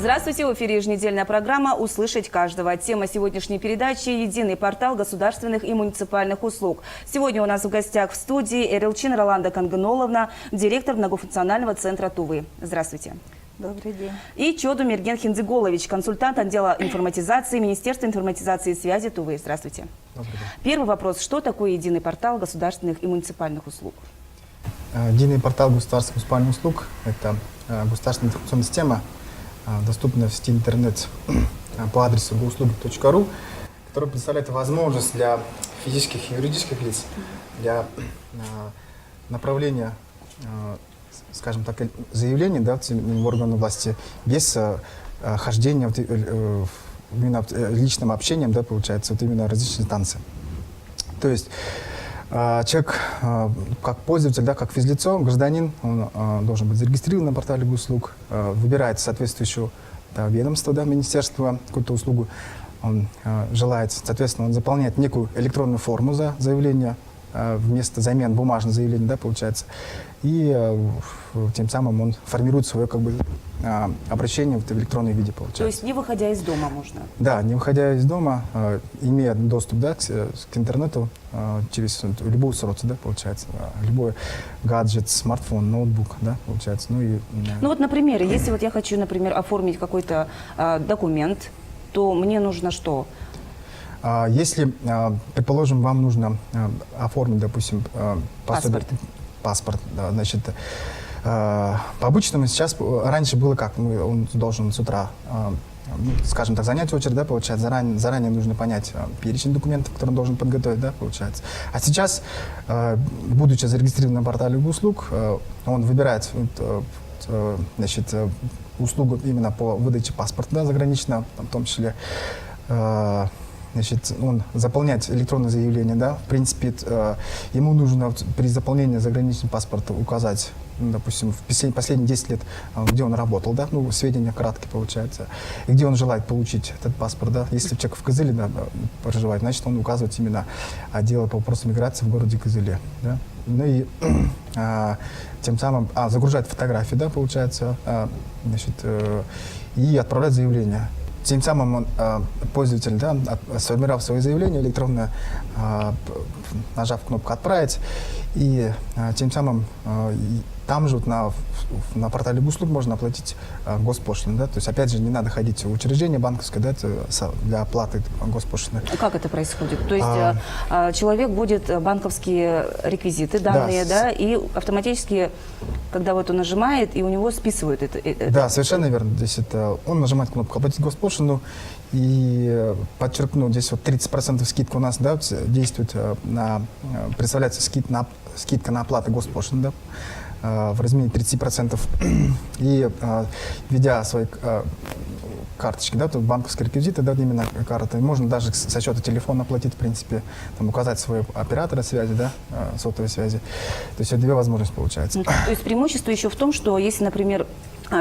Здравствуйте, в эфире еженедельная программа «Услышать каждого». Тема сегодняшней передачи – единый портал государственных и муниципальных услуг. Сегодня у нас в гостях в студии Эрелчин Роланда Канганоловна, директор многофункционального центра Тувы. Здравствуйте. Добрый день. И Чоду Мерген Хиндзиголович, консультант отдела информатизации Министерства информатизации и связи Тувы. Здравствуйте. Добрый день. Первый вопрос. Что такое единый портал государственных и муниципальных услуг? Единый портал государственных муниципальных услуг – это государственная информационная система, доступная в сети интернет по адресу gouslуги.ру, которая представляет возможность для физических и юридических лиц для направления, скажем так, заявлений, да, в органы власти без хождения именно личным общением, да, получается, вот именно различные инстанции. То есть человек, как пользователь, да, как физлицо, гражданин, он должен быть зарегистрирован на портале госуслуг, выбирает соответствующее ведомство, да, министерство, какую-то услугу он желает, соответственно, он заполняет некую электронную форму за заявление, вместо замен бумажного заявления, да, получается, и тем самым он формирует свое обращение в электронном виде, получается. То есть не выходя из дома можно? Да, не выходя из дома, имея доступ, да, к интернету через любое устройство, да, получается, любой гаджет, смартфон, ноутбук, да, получается. Ну вот, например, если вот я хочу, например, оформить какой-то документ, то мне нужно что? Если, предположим, вам нужно оформить, допустим, паспорт, да, значит, по-обычному сейчас, раньше было как, он должен с утра, скажем так, занять очередь, да, получается, заранее нужно понять перечень документов, которые он должен подготовить, да, получается. А сейчас, будучи зарегистрирован на портале госуслуг, он выбирает, значит, услугу именно по выдаче паспорта, да, заграничного, в том числе, значит, он заполняет электронное заявление, да, в принципе, ему нужно при заполнении заграничного паспорта указать, допустим, в последние 10 лет, где он работал, да, ну, сведения краткие, получается, и где он желает получить этот паспорт, да. Если человек в Кызыле, да, проживает, значит, он указывает именно отдел по вопросам миграции в городе Кызыле, да. Ну и тем самым загружает фотографии, да, получается, значит, и отправляет заявление. Тем самым он, пользователь, да, сформировав свое заявление электронное, нажав кнопку «Отправить», и тем самым там же вот на портале госуслуг можно оплатить госпошлину, да, то есть опять же не надо ходить в учреждение банковское, да, для оплаты госпошлины. Как это происходит? То есть человек будет банковские реквизиты, данные, да, и автоматически, когда вот он нажимает, и у него списывают это. Да, совершенно верно. Здесь он нажимает кнопку «Оплатить госпошлину», и подчеркну, здесь вот 30% скидка у нас, да, действует, представляется скидка на оплату госпошлины, да, в размере 30%. И введя свои карточки, да, тут банковские реквизиты, да, именно карты, можно даже со счета телефона оплатить, в принципе, там, указать своего оператора связи, да, сотовой связи. То есть две возможности получается. То есть преимущество еще в том, что если, например,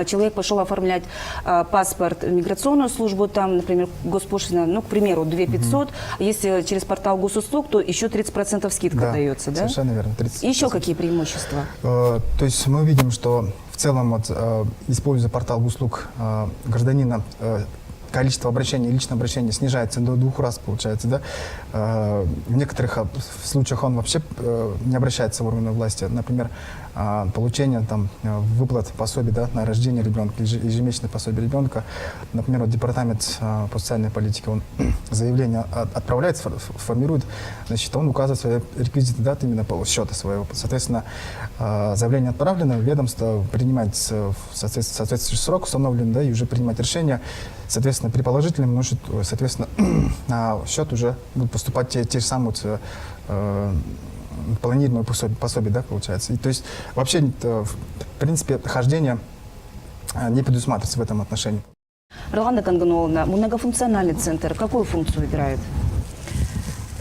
человек пошел оформлять паспорт в миграционную службу, там, например, госпошлина, ну, к примеру, 2500, если через портал госуслуг, то еще 30% скидка дается, да? Совершенно верно. 30%. Еще какие преимущества? То есть мы видим, что в целом, вот, используя портал госуслуг гражданина, количество обращений, личное обращение снижается до 2 раз, получается, да. В некоторых случаях он вообще не обращается в органы власти. Например, получение там выплат пособий, да, на рождение ребенка, ежемесячное пособие ребенка. Например, вот департамент по социальной политике, он заявление отправляет, формирует, значит, он указывает свои реквизиты, да, именно по счету своего. Соответственно, заявление отправлено, ведомство принимает соответствующий срок установлен, да, и уже принимать решение. Соответственно, при положительном, может, соответственно, на счет уже будут поступать те же самые планированные пособия, да, получается. И, то есть вообще, в принципе, хождение не предусматривается в этом отношении. Роланда Канганоловна, многофункциональный центр какую функцию играет?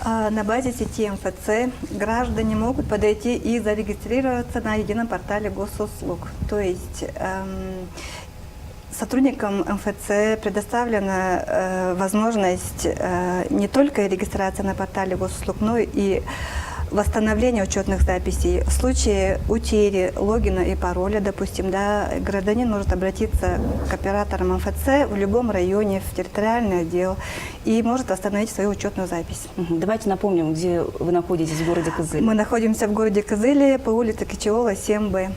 На базе сети МФЦ граждане могут подойти и зарегистрироваться на едином портале госуслуг. То есть сотрудникам МФЦ предоставлена возможность не только регистрации на портале госуслуг, но и восстановления учетных записей. В случае утери логина и пароля, допустим, да, гражданин может обратиться к операторам МФЦ в любом районе, в территориальный отдел и может восстановить свою учетную запись. Давайте напомним, где вы находитесь в городе Кызыле. Мы находимся в городе Кызыле по улице Кичиола, 7Б.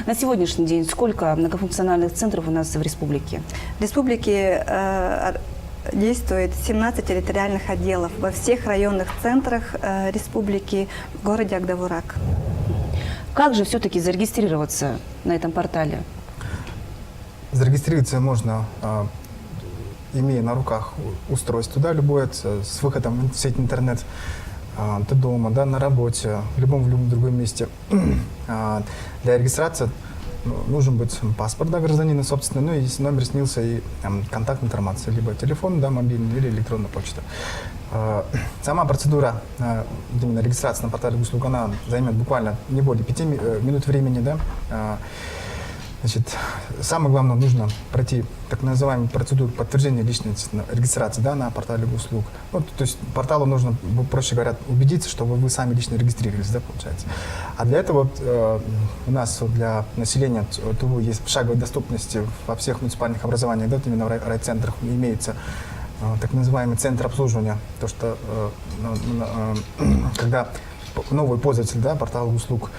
На сегодняшний день сколько многофункциональных центров у нас в республике? В республике действует 17 территориальных отделов во всех районных центрах республики в городе Агдавурак. Как же все-таки зарегистрироваться на этом портале? Зарегистрироваться можно, имея на руках устройство, да, любое, с выходом в сеть интернет. Ты дома, да, на работе, в любом другом месте. Для регистрации нужен быть паспорт, да, гражданина, собственно, ну и если номер снился и контактная информация, либо телефон, да, мобильный или электронная почта. Сама процедура именно регистрации на портале госуслуг, она займет буквально не более 5 минут времени, да. Значит, самое главное, нужно пройти так называемую процедуру подтверждения личной регистрации, да, на портале госуслуг. Ну, то есть порталу нужно, проще говоря, убедиться, что вы сами лично регистрировались, да, получается. А для этого у нас для населения ТУ есть шаговая доступность во всех муниципальных образованиях, да, вот именно в райцентрах имеется так называемый центр обслуживания, то что когда новый пользователь, да, портала услуг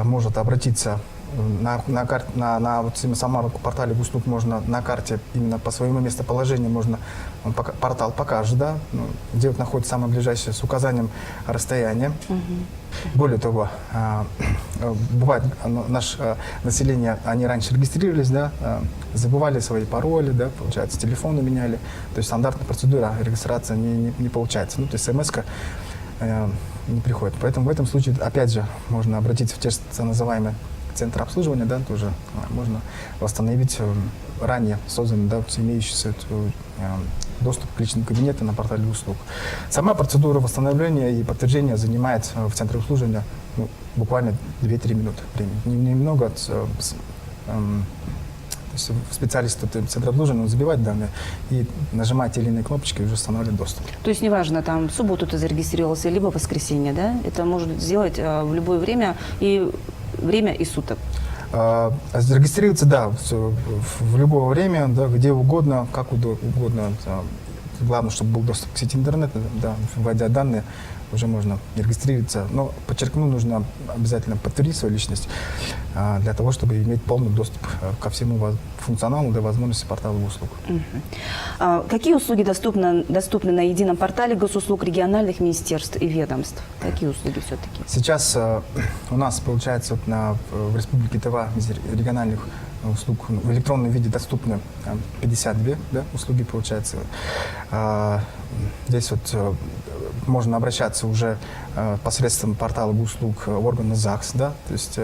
может обратиться на вот самом портале услуг, можно на карте именно по своему местоположению можно, портал покажет, да, где вот находится самое ближайшее с указанием расстояния. Более того, бывает, наше население, они раньше регистрировались, да, забывали свои пароли, да, получается, телефоны меняли, то есть стандартная процедура регистрации не получается, ну, то есть смс-ка не приходит. Поэтому в этом случае, опять же, можно обратиться в те называемые центр обслуживания, да, тоже можно восстановить ранее созданный, да, имеющийся доступ к личному кабинету на портале услуг. Сама процедура восстановления и подтверждения занимает в центре обслуживания буквально 2-3 минуты времени. Немного специалист центра обслуживания забивает данные и нажимает те или иные кнопочки и уже устанавливает доступ. То есть неважно, там в субботу ты зарегистрировался, либо в воскресенье, да? Это может сделать в любое время и суток. Зарегистрироваться, да, в любое время, да, где угодно, как угодно. Главное, чтобы был доступ к сети интернета, да, вводя данные, уже можно регистрироваться. Но, подчеркну, нужно обязательно подтвердить свою личность для того, чтобы иметь полный доступ ко всему функционалу, до возможности портала услуг. Какие услуги доступны на едином портале госуслуг региональных министерств и ведомств? Какие услуги все-таки? Сейчас у нас, получается, в Республике Тыва из региональных услуг в электронном виде доступны 52, да, услуги, получается. Здесь вот можно обращаться уже посредством портала услуг в органы ЗАГС, да, то есть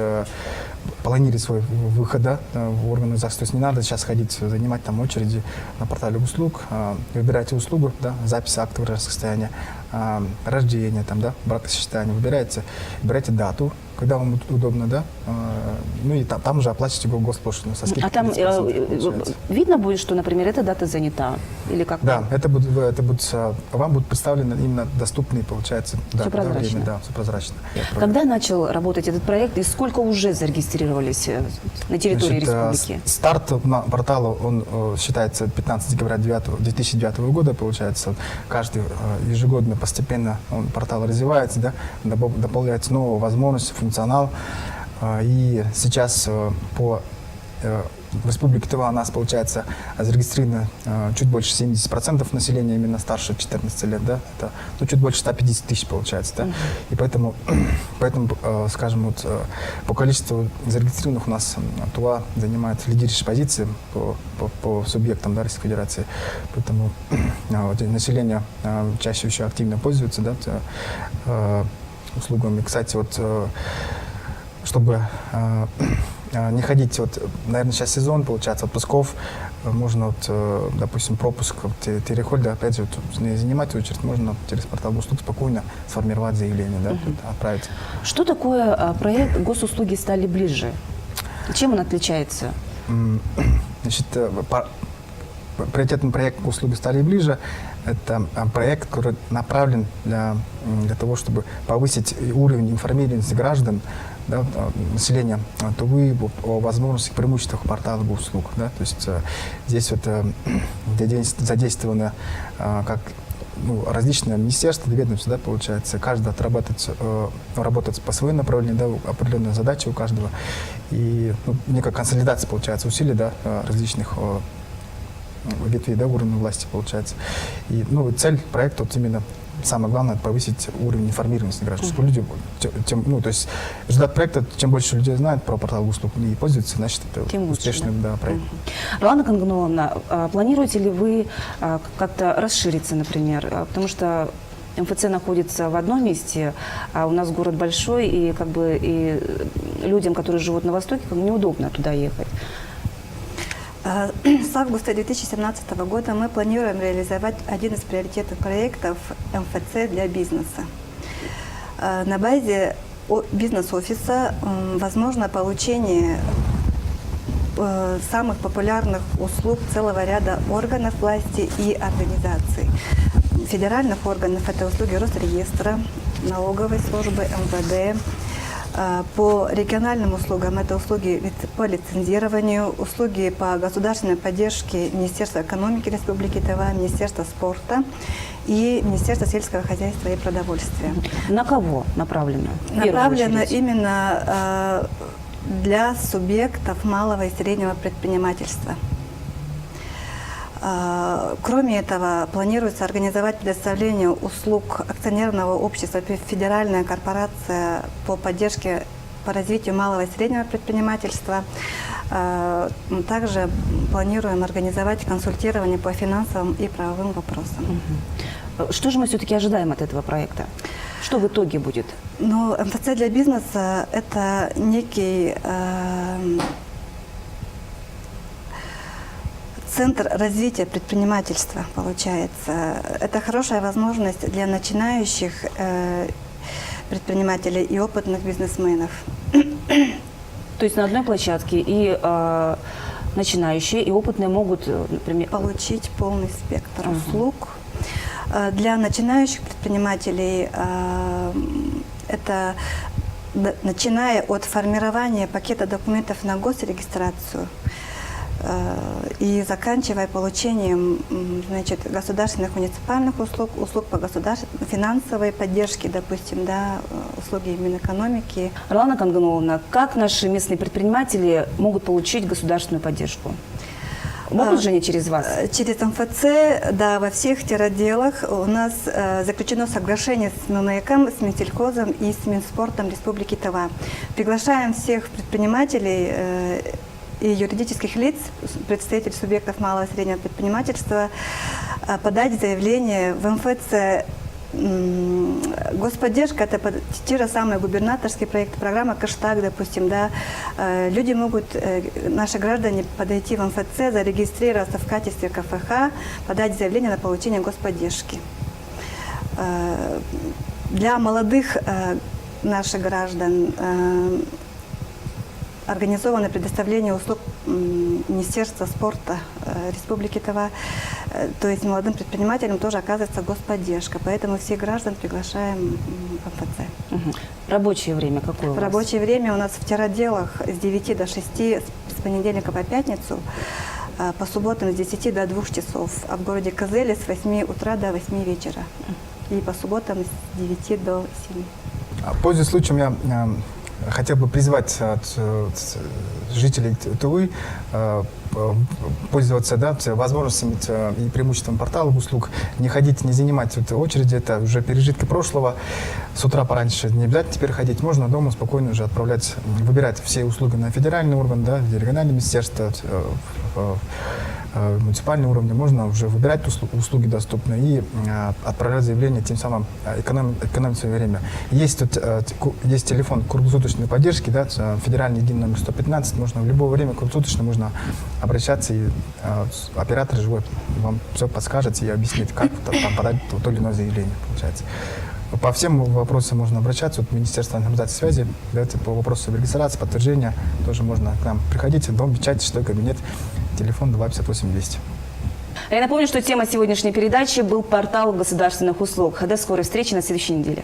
планировать свой выход, да, в органы ЗАГС. То есть не надо сейчас ходить, занимать там очереди на портале услуг, выбираете услугу, да, запись актов состояния, рождения, там, да, бракосочетания, выбираете дату, когда вам будет удобно, да, ну и там уже оплачиваете госпошлину со скидкой. А там видно будет, что, например, эта дата занята? Или как? Да, вам будут представлены именно доступные, получается, все прозрачно. Время, да, все прозрачно. Когда начал работать этот проект и сколько уже зарегистрировались на территории республики? Старт портала, он считается 15 декабря 2009 года, получается. Каждый ежегодно постепенно портал развивается, да, дополняются новые возможности, функционал. И сейчас в Республике Тыва у нас, получается, зарегистрировано чуть больше 70% населения, именно старше 14 лет, да, это чуть больше 150 тысяч, получается, да. И поэтому, скажем, вот, по количеству зарегистрированных у нас Тыва занимает лидирующие позиции по субъектам, да, Российской Федерации. Поэтому население чаще еще активно пользуется, да, услугами. Кстати, вот, чтобы не ходить, вот, наверное, сейчас сезон, получается, отпусков, можно, вот, допустим, пропуск, терехоль, да, опять же, вот, не занимать очередь, можно через портал услуг спокойно сформировать заявление, да, отправить. Что такое проект «Госуслуги стали ближе»? Чем он отличается? Значит, приоритетный проект «Услуги стали ближе». Это проект, который направлен для того, чтобы повысить уровень информированности граждан, да, населения Тувы о возможностях, преимуществах портала госуслуг. Да, то есть здесь вот задействованы как различные министерства, ведомства, да, получается, каждый работает по своему направлению, да, определенные задачи у каждого. И некая консолидация, получается, усилий, да, различных ветвей, да, уровня власти, получается. И цель проекта вот именно самое главное — повысить уровень информированности граждан. Чтобы люди, то есть результат проекта, чем больше людей знают про портал услуг и пользуются, значит, это тем успешный лучше, да, проект. Роланда Кангановна, планируете ли вы как-то расшириться, например? Потому что МФЦ находится в одном месте, а у нас город большой, и как бы и людям, которые живут на Востоке, как бы неудобно туда ехать. С августа 2017 года мы планируем реализовать один из приоритетных проектов МФЦ для бизнеса. На базе бизнес-офиса возможно получение самых популярных услуг целого ряда органов власти и организаций. Федеральных органов — это услуги Росреестра, налоговой службы, МВД. По региональным услугам это услуги по лицензированию, услуги по государственной поддержке Министерства экономики Республики Тыва, Министерства спорта и Министерства сельского хозяйства и продовольствия. На кого направлено? Направлено именно для субъектов малого и среднего предпринимательства. Кроме этого, планируется организовать предоставление услуг акционерного общества «Федеральная корпорация по поддержке по развитию малого и среднего предпринимательства». Также планируем организовать консультирование по финансовым и правовым вопросам. Что же мы все-таки ожидаем от этого проекта? Что в итоге будет? Ну, МФЦ для бизнеса – это некий центр развития предпринимательства, получается. Это хорошая возможность для начинающих предпринимателей и опытных бизнесменов. То есть на одной площадке и начинающие, и опытные могут, например, получить полный спектр услуг. Для начинающих предпринимателей это начиная от формирования пакета документов на госрегистрацию и заканчивая получением, значит, государственных муниципальных услуг, услуг по финансовой поддержке, допустим, да, услуги Минэкономики. Роланда Кангановна, как наши местные предприниматели могут получить государственную поддержку? Могут же они через вас? Через МФЦ, да, во всех теротделах у нас заключено соглашение с ММЭКом, с Минсельхозом и с Минспортом Республики Тыва. Приглашаем всех предпринимателей и юридических лиц, представителей субъектов малого и среднего предпринимательства, подать заявление в МФЦ. Господдержка — это те же самые губернаторские проекты, программа «Кэштаг», допустим, да. Люди могут, наши граждане, подойти в МФЦ, зарегистрироваться в качестве КФХ, подать заявление на получение господдержки. Для молодых наших граждан организовано предоставление услуг Министерства спорта Республики Тыва. То есть молодым предпринимателям тоже оказывается господдержка. Поэтому всех граждан приглашаем в МФЦ. Рабочее время какое у вас? Рабочее время у нас в теротделах с 9 до 6, с понедельника по пятницу, по субботам с 10 до 2 часов, а в городе Кызыле с 8 утра до 8 вечера. И по субботам с 9 до 7. Пользуясь случаем, я хотел бы призвать жителей Тувы пользоваться, да, возможностями и преимуществом портала услуг, не ходить, не занимать очереди, это уже пережитки прошлого. С утра пораньше не обязательно теперь ходить, можно дома спокойно уже отправлять, выбирать все услуги на федеральный орган, да, региональное министерство, муниципальный уровень, можно уже выбирать услуги доступные и отправлять заявление, тем самым экономить свое время. Есть телефон круглосуточной поддержки, да, федеральный единый номер 115, можно в любое время круглосуточно можно обращаться, и оператор живой вам все подскажет и объяснит, как там подать то или иное заявление, получается. По всем вопросам можно обращаться. Вот Министерство информации и связи, да, по вопросу регистрации, подтверждения, тоже можно к нам приходить. Дом, печать, шестой кабинет, телефон 258 200. Я напомню, что тема сегодняшней передачи был портал государственных услуг. До скорой встречи на следующей неделе.